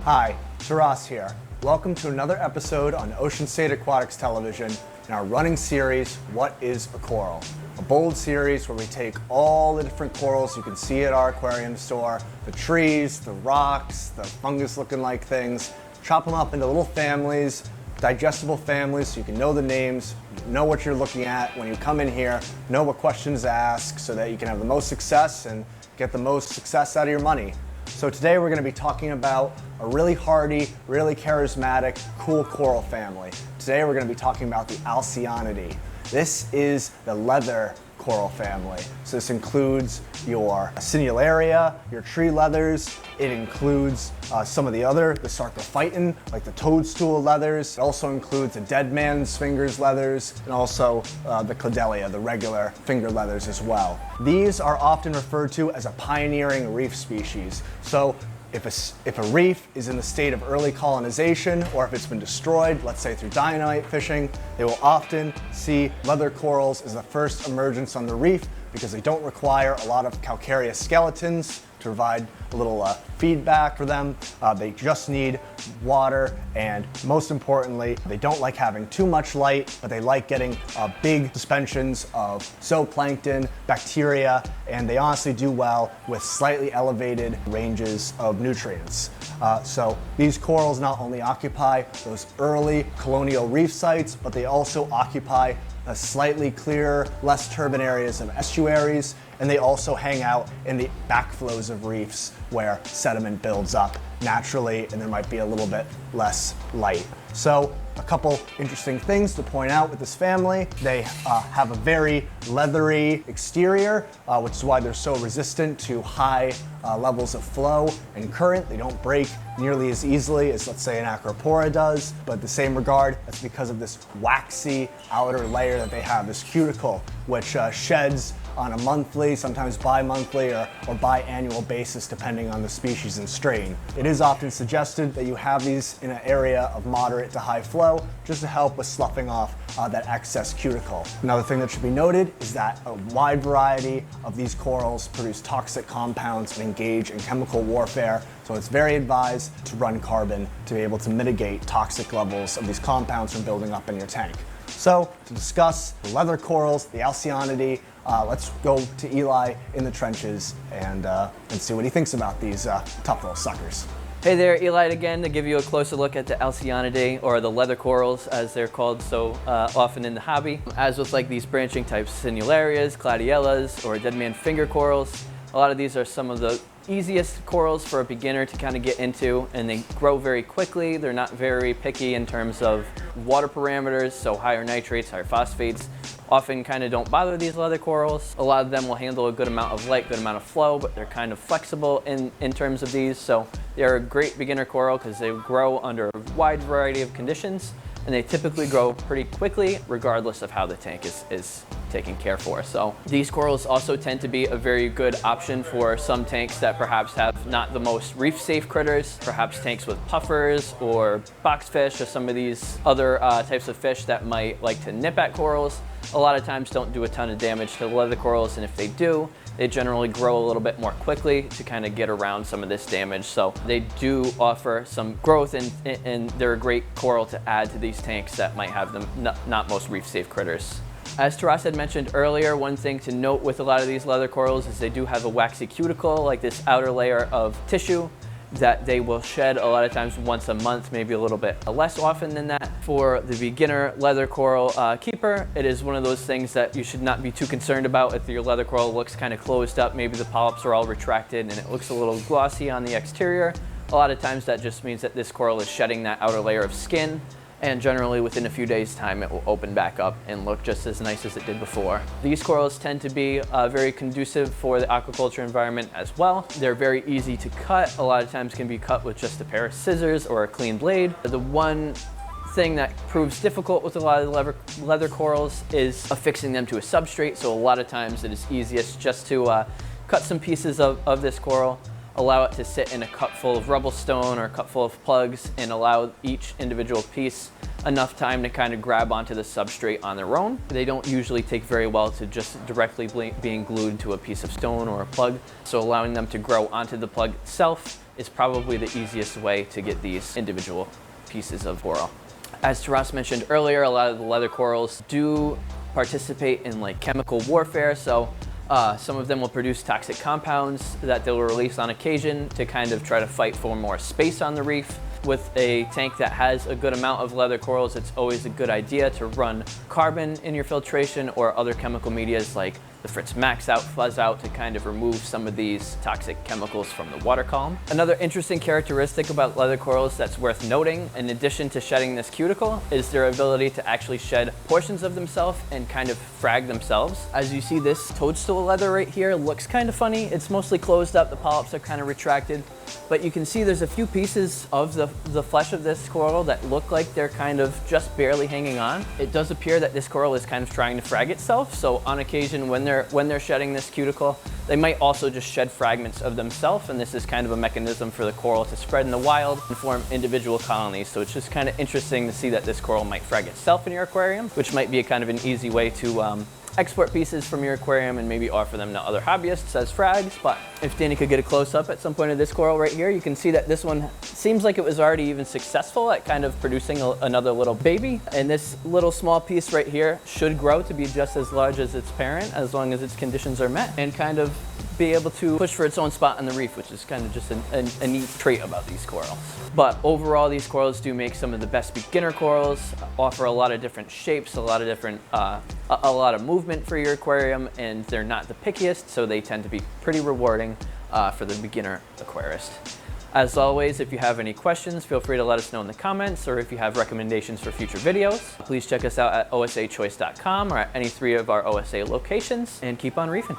Hi, Taras here. Welcome to another episode on Ocean State Aquatics Television in our running series, What is a Coral? A bold series where we take all the different corals you can see at our aquarium store, the trees, the rocks, the fungus-looking like things, chop them up into little families, digestible families so you can know the names, know what you're looking at when you come in here, know what questions to ask so that you can have the most success and get the most success out of your money. So today we're going to be talking about a really hardy, really charismatic, cool coral family. Today we're going to be talking about the Alcyoniidae. This is the leather coral family. So this includes your Cinellaria, your tree leathers. It includes some of the sarcophyton, like the toadstool leathers. It also includes the dead man's fingers leathers, and also the Cladelia, the regular finger leathers as well. These are often referred to as a pioneering reef species. So if a reef is in the state of early colonization, or if it's been destroyed, let's say through dynamite fishing, they will often see leather corals as the first emergence on the reef because they don't require a lot of calcareous skeletons to provide a little feedback for them. They just need water, and most importantly, they don't like having too much light, but they like getting big suspensions of zooplankton, bacteria, and they honestly do well with slightly elevated ranges of nutrients. So these corals not only occupy those early colonial reef sites, but they also occupy slightly clearer, less turbid areas of estuaries, and they also hang out in the backflows of reefs where sediment builds up naturally and there might be a little bit less light. So a couple interesting things to point out with this family. They have a very leathery exterior, which is why they're so resistant to high levels of flow and current. They don't break nearly as easily as, let's say, an Acropora does, but in the same regard, that's because of this waxy outer layer that they have, this cuticle, which sheds on a monthly, sometimes bi-monthly or biannual basis depending on the species and strain. It is often suggested that you have these in an area of moderate to high flow just to help with sloughing off that excess cuticle. Another thing that should be noted is that a wide variety of these corals produce toxic compounds and engage in chemical warfare, so it's very advised to run carbon to be able to mitigate toxic levels of these compounds from building up in your tank. So to discuss the leather corals, the Alcyoniidae, let's go to Eli in the trenches and see what he thinks about these tough little suckers. Hey there, Eli again to give you a closer look at the Alcyoniidae, or the leather corals as they're called so often in the hobby. As with like these branching types, Cinellarias, Cladiellas, or dead man finger corals, a lot of these are some of the easiest corals for a beginner to kind of get into, and they grow very quickly. They're not very picky in terms of water parameters, so higher nitrates, higher phosphates often kind of don't bother these leather corals. A lot of them will handle a good amount of light, good amount of flow, but they're kind of flexible in terms of these, so they're a great beginner coral because they grow under a wide variety of conditions, and they typically grow pretty quickly regardless of how the tank is taken care for. So these corals also tend to be a very good option for some tanks that perhaps have not the most reef safe critters, perhaps tanks with puffers or boxfish or some of these other types of fish that might like to nip at corals. A lot of times don't do a ton of damage to the leather corals, and if they do, they generally grow a little bit more quickly to kind of get around some of this damage. So they do offer some growth, and they're a great coral to add to these tanks that might have them not most reef safe critters. As Taras had mentioned earlier, one thing to note with a lot of these leather corals is they do have a waxy cuticle, like this outer layer of tissue that they will shed a lot of times once a month, maybe a little bit less often than that. For the beginner leather coral keeper, it is one of those things that you should not be too concerned about. If your leather coral looks kind of closed up, maybe the polyps are all retracted and it looks a little glossy on the exterior, a lot of times that just means that this coral is shedding that outer layer of skin, and generally within a few days' time it will open back up and look just as nice as it did before. These corals tend to be very conducive for the aquaculture environment as well. They're very easy to cut. A lot of times can be cut with just a pair of scissors or a clean blade. The one thing that proves difficult with a lot of the leather corals is affixing them to a substrate, so a lot of times it is easiest just to cut some pieces of this coral, allow it to sit in a cup full of rubble stone or a cup full of plugs, and allow each individual piece enough time to kind of grab onto the substrate on their own. They don't usually take very well to just directly being glued to a piece of stone or a plug, so allowing them to grow onto the plug itself is probably the easiest way to get these individual pieces of coral. As Taras mentioned earlier, a lot of the leather corals do participate in like chemical warfare, so some of them will produce toxic compounds that they'll release on occasion to kind of try to fight for more space on the reef. With a tank that has a good amount of leather corals, it's always a good idea to run carbon in your filtration or other chemical medias like the Fritz Max Out, Fuzz Out to kind of remove some of these toxic chemicals from the water column. Another interesting characteristic about leather corals that's worth noting, in addition to shedding this cuticle, is their ability to actually shed portions of themselves and kind of frag themselves. As you see, this toadstool leather right here looks kind of funny. It's mostly closed up, the polyps are kind of retracted, but you can see there's a few pieces of the flesh of this coral that look like they're kind of just barely hanging on. It does appear that this coral is kind of trying to frag itself, so on occasion when they're shedding this cuticle, they might also just shed fragments of themselves, and this is kind of a mechanism for the coral to spread in the wild and form individual colonies. So it's just kind of interesting to see that this coral might frag itself in your aquarium, which might be a kind of an easy way to export pieces from your aquarium and maybe offer them to other hobbyists as frags. But if Danny could get a close-up at some point of this coral right here, you can see that this one seems like it was already even successful at kind of producing another little baby. And this little small piece right here should grow to be just as large as its parent as long as its conditions are met, and kind of be able to push for its own spot on the reef, which is kind of just a neat trait about these corals. But overall, these corals do make some of the best beginner corals, offer a lot of different shapes, a lot of different, a lot of movement for your aquarium, and they're not the pickiest, so they tend to be pretty rewarding for the beginner aquarist. As always, if you have any questions, feel free to let us know in the comments, or if you have recommendations for future videos, please check us out at osachoice.com or at any 3 of our OSA locations, and keep on reefing.